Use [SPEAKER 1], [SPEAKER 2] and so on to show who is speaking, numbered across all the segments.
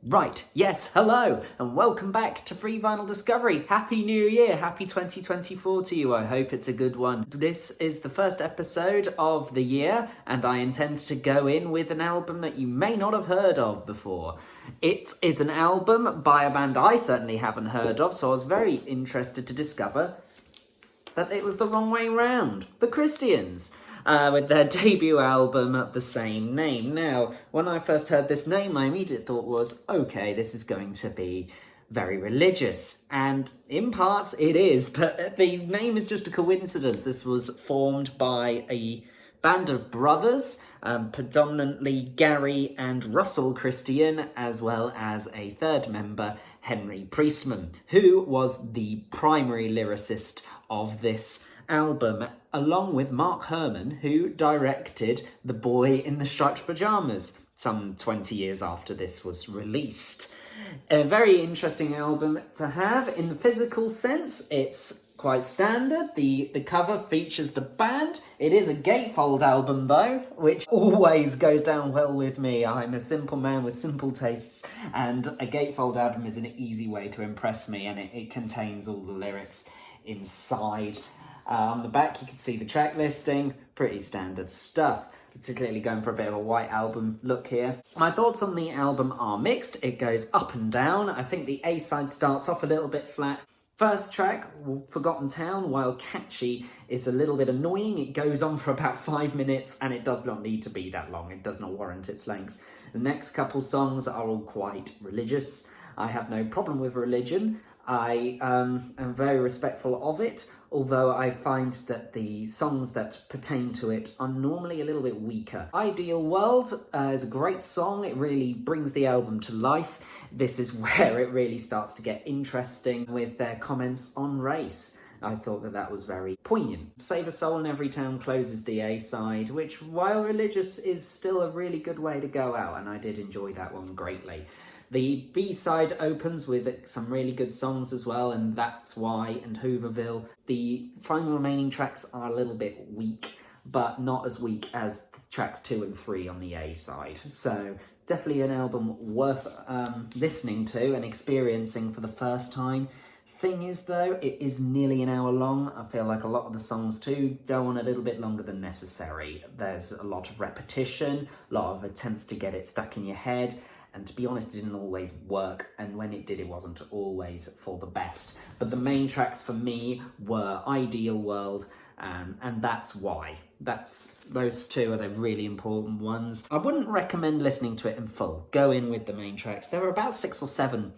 [SPEAKER 1] Right, yes, hello, and welcome back to Free Vinyl Discovery. Happy New Year, happy 2024 to you. I hope it's a good one. This is the first episode of the year, and I intend to go in with an album that you may not have heard of before. It is an album by a band I certainly haven't heard of, so I was very interested to discover that it was the wrong way round. The Christians. With their debut album of the same name. Now, when I first heard this name, my immediate thought was, okay, this is going to be very religious. And in parts, it is, but the name is just a coincidence. This was formed by a band of brothers, predominantly Gary and Russell Christian, as well as a third member, Henry Priestman, who was the primary lyricist of this album, along with Mark Herman, who directed The Boy in the Striped Pyjamas some 20 years after this was released. A very interesting album to have. In the physical sense, it's quite standard. The cover features the band. It is a gatefold album though, which always goes down well with me. I'm a simple man with simple tastes, and a gatefold album is an easy way to impress me, and it contains all the lyrics inside. On the back, you can see the track listing, pretty standard stuff, particularly going for a bit of a white album look here. My thoughts on the album are mixed. It goes up and down. I think the A-side starts off a little bit flat. First track, Forgotten Town, while catchy, is a little bit annoying. It goes on for about 5 minutes, and it does not need to be that long. It does not warrant its length. The next couple songs are all quite religious. I have no problem with religion. I am very respectful of it, although I find that the songs that pertain to it are normally a little bit weaker. Ideal World is a great song. It really brings the album to life. This is where it really starts to get interesting with their comments on race. I thought that was very poignant. Save a Soul in Every Town closes the A-side, which, while religious, is still a really good way to go out, and I did enjoy that one greatly. The B-side opens with some really good songs as well, and That's Why and Hooverville. The final remaining tracks are a little bit weak, but not as weak as tracks 2 and 3 on the A-side. So definitely an album worth listening to and experiencing for the first time. Thing is though, it is nearly an hour long. I feel like a lot of the songs too go on a little bit longer than necessary. There's a lot of repetition, a lot of attempts to get it stuck in your head. And to be honest, it didn't always work, and when it did, it wasn't always for the best. But the main tracks for me were Ideal World and That's Why. Those two are the really important ones. I wouldn't recommend listening to it in full. Go in with the main tracks. There were about 6 or 7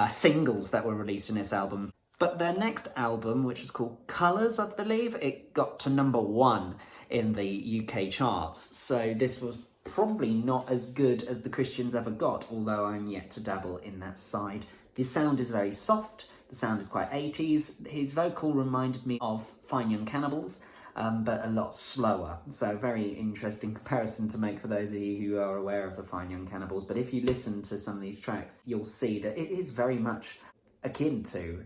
[SPEAKER 1] singles that were released in this album. But their next album, which is called Colours, I believe, it got to #1 in the UK charts. So this was probably not as good as the Christians ever got, although I'm yet to dabble in that side. The sound is very soft, the sound is quite 80s. His vocal reminded me of Fine Young Cannibals, but a lot slower. So very interesting comparison to make for those of you who are aware of the Fine Young Cannibals. But if you listen to some of these tracks, you'll see that it is very much akin to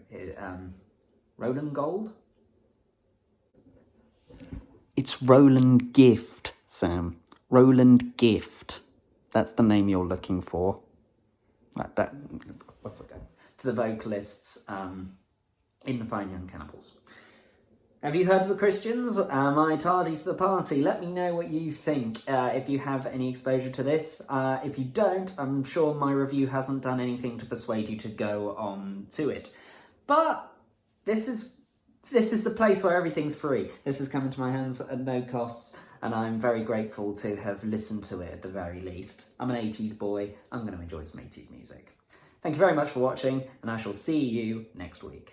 [SPEAKER 1] Roland Gold. It's Roland Gift, Sam. Roland Gift. That's the name you're looking for. To the vocalists in the Fine Young Cannibals. Have you heard of the Christians? Am I tardy to the party? Let me know what you think if you have any exposure to this. If you don't, I'm sure my review hasn't done anything to persuade you to go on to it. But this is the place where everything's free. This is coming to my hands at no costs, and I'm very grateful to have listened to it at the very least. I'm an 80s boy. I'm going to enjoy some 80s music. Thank you very much for watching, and I shall see you next week.